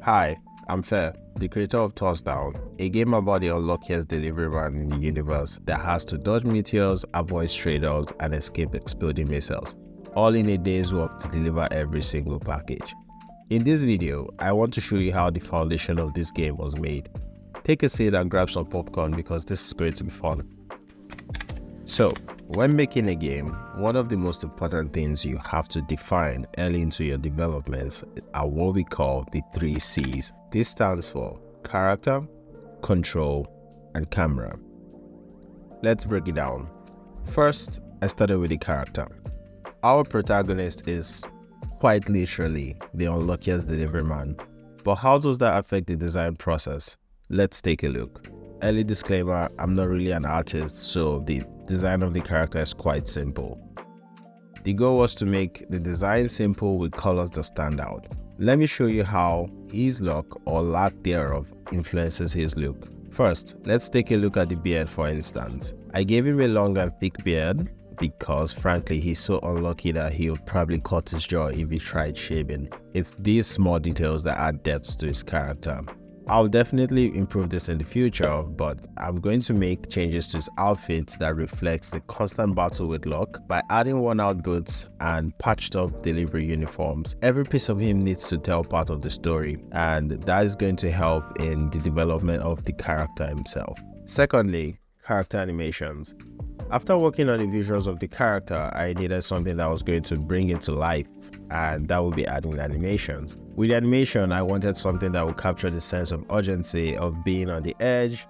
Hi, I'm Fair, the creator of Tossdown, a game about the unluckiest delivery man in the universe that has to dodge meteors, avoid stray dogs, and escape exploding missiles, all in a day's work to deliver every single package. In this video, I want to show you how the foundation of this game was made. Take a seat and grab some popcorn because this is going to be fun. So, when making a game, one of the most important things you have to define early into your developments are what we call the 3 C's. This stands for character, control, and camera. Let's break it down. First, I started with the character. Our protagonist is quite literally the unluckiest delivery man. But how does that affect the design process? Let's take a look. Early disclaimer, I'm not really an artist, so the design of the character is quite simple. The goal was to make the design simple with colors that stand out. Let me show you how his look or lack thereof influences his look. First, let's take a look at the beard for instance. I gave him a long and thick beard because frankly he's so unlucky that he would probably cut his jaw if he tried shaving. It's these small details that add depth to his character. I'll definitely improve this in the future, but I'm going to make changes to his outfit that reflects the constant battle with luck by adding worn-out boots and patched up delivery uniforms. Every piece of him needs to tell part of the story, and that is going to help in the development of the character himself. Secondly, character animations. After working on the visuals of the character, I needed something that was going to bring it to life, and that would be adding animations. With the animation, I wanted something that would capture the sense of urgency of being on the edge.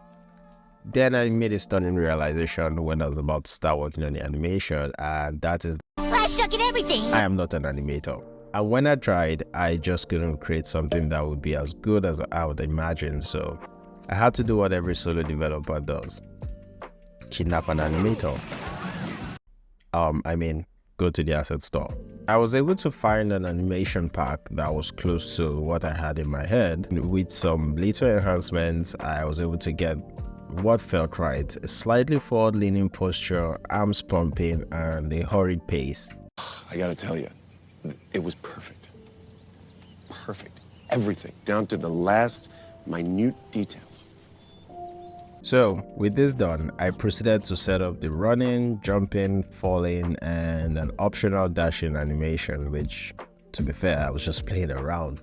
Then I made a stunning realization when I was about to start working on the animation, and that is I suck at everything. I am not an animator. And when I tried, I just couldn't create something that would be as good as I would imagine, so I had to do what every solo developer does. Kidnap an animator. Go to the asset store. I was able to find an animation pack that was close to what I had in my head. With some little enhancements, I was able to get what felt right: a slightly forward-leaning posture, arms pumping, and a hurried pace. I gotta tell you, it was perfect. Perfect. Everything, down to the last minute details. So, with this done, I proceeded to set up the running, jumping, falling, and an optional dashing animation, which, to be fair, I was just playing around.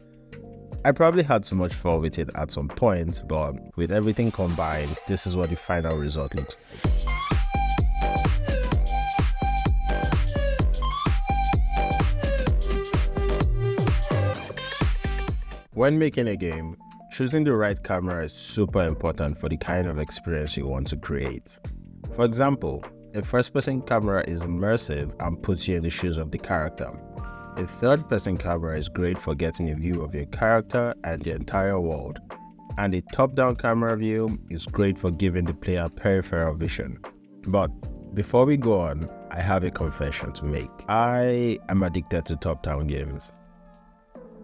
I probably had too much fun with it at some point, but with everything combined, this is what the final result looks like. When making a game, choosing the right camera is super important for the kind of experience you want to create. For example, a first-person camera is immersive and puts you in the shoes of the character. A third-person camera is great for getting a view of your character and the entire world. And a top-down camera view is great for giving the player peripheral vision. But before we go on, I have a confession to make. I am addicted to top-down games.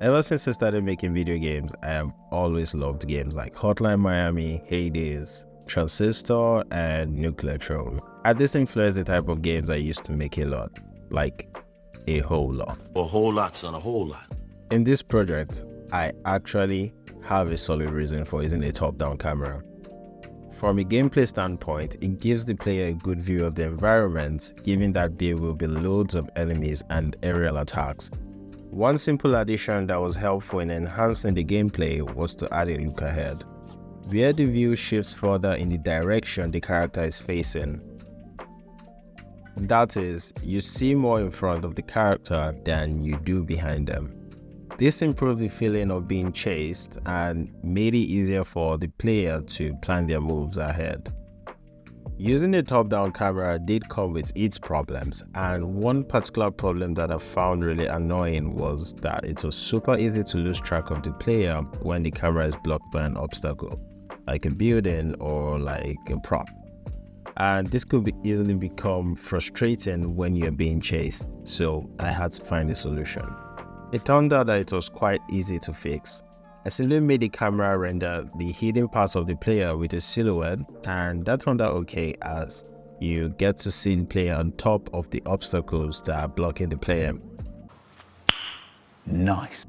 Ever since I started making video games, I have always loved games like Hotline Miami, Hades, Transistor, and Nuclear Throne. And this influenced the type of games I used to make a lot, like a whole lot. A whole lot, son, a whole lot. In this project, I actually have a solid reason for using a top-down camera. From a gameplay standpoint, it gives the player a good view of the environment, given that there will be loads of enemies and aerial attacks. One simple addition that was helpful in enhancing the gameplay was to add a look ahead, where the view shifts further in the direction the character is facing. That is, you see more in front of the character than you do behind them. This improved the feeling of being chased and made it easier for the player to plan their moves ahead. Using a top-down camera did come with its problems, and one particular problem that I found really annoying was that it was super easy to lose track of the player when the camera is blocked by an obstacle, like a building or like a prop. And this could easily become frustrating when you're being chased, so I had to find a solution. It turned out that it was quite easy to fix. I simply made the camera render the hidden parts of the player with a silhouette, and that turned out okay as you get to see the player on top of the obstacles that are blocking the player. Nice.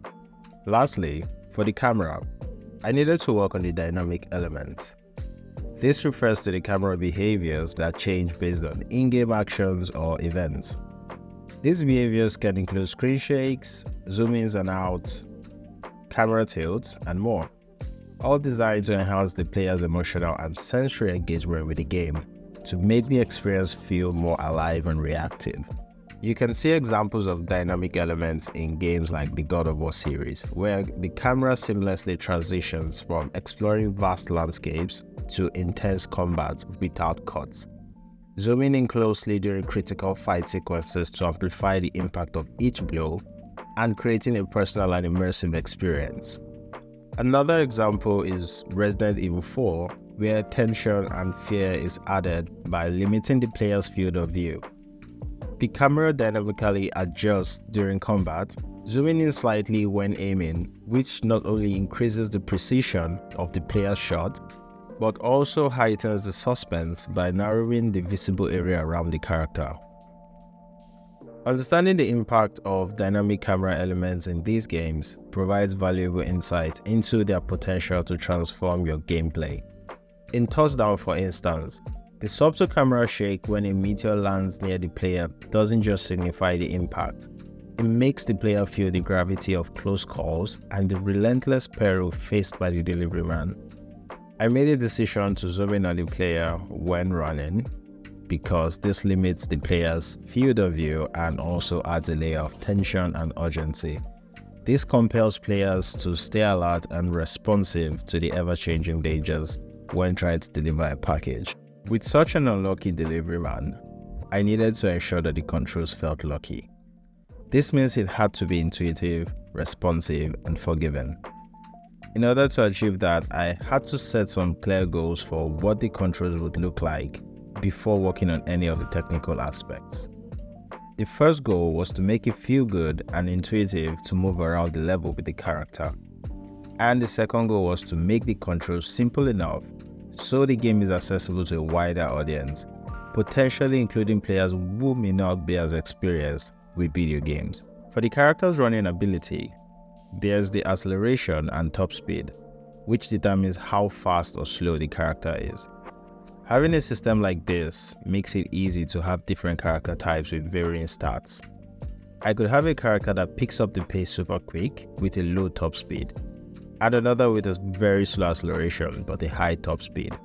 Lastly, For the camera, I needed to work on the dynamic element. This refers to the camera behaviors that change based on in-game actions or events. These behaviors can include screen shakes, zoom-ins and outs, camera tilts, and more, all designed to enhance the player's emotional and sensory engagement with the game to make the experience feel more alive and reactive. You can see examples of dynamic elements in games like the God of War series, where the camera seamlessly transitions from exploring vast landscapes to intense combat without cuts, zooming in closely during critical fight sequences to amplify the impact of each blow, and creating a personal and immersive experience. Another example is Resident Evil 4, where tension and fear is added by limiting the player's field of view. The camera dynamically adjusts during combat, zooming in slightly when aiming, which not only increases the precision of the player's shot, but also heightens the suspense by narrowing the visible area around the character. Understanding the impact of dynamic camera elements in these games provides valuable insight into their potential to transform your gameplay. In Tossdown, for instance, the subtle camera shake when a meteor lands near the player doesn't just signify the impact. It makes the player feel the gravity of close calls and the relentless peril faced by the delivery man. I made a decision to zoom in on the player when running because this limits the player's field of view and also adds a layer of tension and urgency. This compels players to stay alert and responsive to the ever-changing dangers when trying to deliver a package. With such an unlucky delivery man, I needed to ensure that the controls felt lucky. This means it had to be intuitive, responsive, and forgiving. In order to achieve that, I had to set some clear goals for what the controls would look like before working on any of the technical aspects. The first goal was to make it feel good and intuitive to move around the level with the character. And the second goal was to make the controls simple enough so the game is accessible to a wider audience, potentially including players who may not be as experienced with video games. For the character's running ability, there's the acceleration and top speed, which determines how fast or slow the character is. Having a system like this makes it easy to have different character types with varying stats. I could have a character that picks up the pace super quick with a low top speed, and another with a very slow acceleration but a high top speed.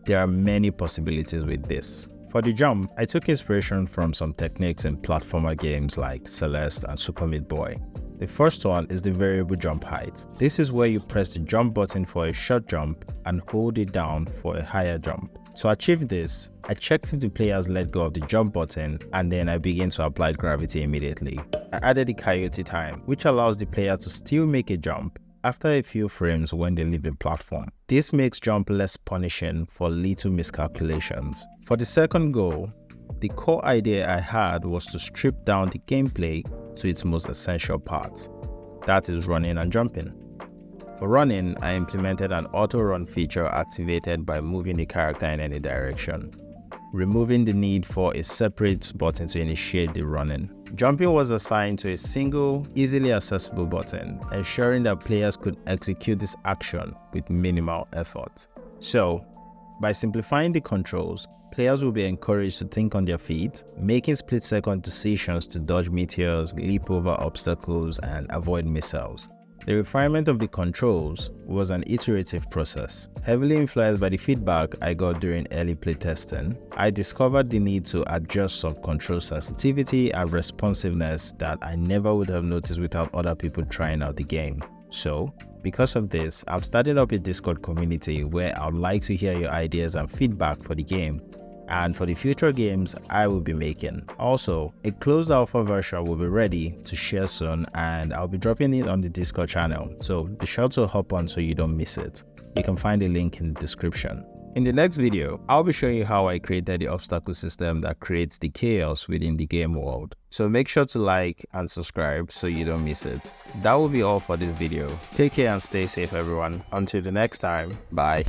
There are many possibilities with this. For the jump, I took inspiration from some techniques in platformer games like Celeste and Super Meat Boy. The first one is the variable jump height. This is where you press the jump button for a short jump and hold it down for a higher jump. To achieve this, I checked if the players let go of the jump button and then I begin to apply gravity immediately. I added the coyote time, which allows the player to still make a jump after a few frames when they leave a platform. This makes jump less punishing for little miscalculations. For the second goal, the core idea I had was to strip down the gameplay to its most essential parts, that is running and jumping. For running, I implemented an auto-run feature activated by moving the character in any direction, removing the need for a separate button to initiate the running. Jumping was assigned to a single, easily accessible button, ensuring that players could execute this action with minimal effort. So, by simplifying the controls, players will be encouraged to think on their feet, making split-second decisions to dodge meteors, leap over obstacles, and avoid missiles. The refinement of the controls was an iterative process. Heavily influenced by the feedback I got during early playtesting, I discovered the need to adjust some control sensitivity and responsiveness that I never would have noticed without other people trying out the game. So, because of this, I'm starting up a Discord community where I would like to hear your ideas and feedback for the game and for the future games I will be making. Also, a closed alpha version will be ready to share soon and I'll be dropping it on the Discord channel, so be sure to hop on so you don't miss it. You can find the link in the description. In the next video, I'll be showing you how I created the obstacle system that creates the chaos within the game world. So make sure to like and subscribe so you don't miss it. That will be all for this video. Take care and stay safe everyone. Until the next time, bye.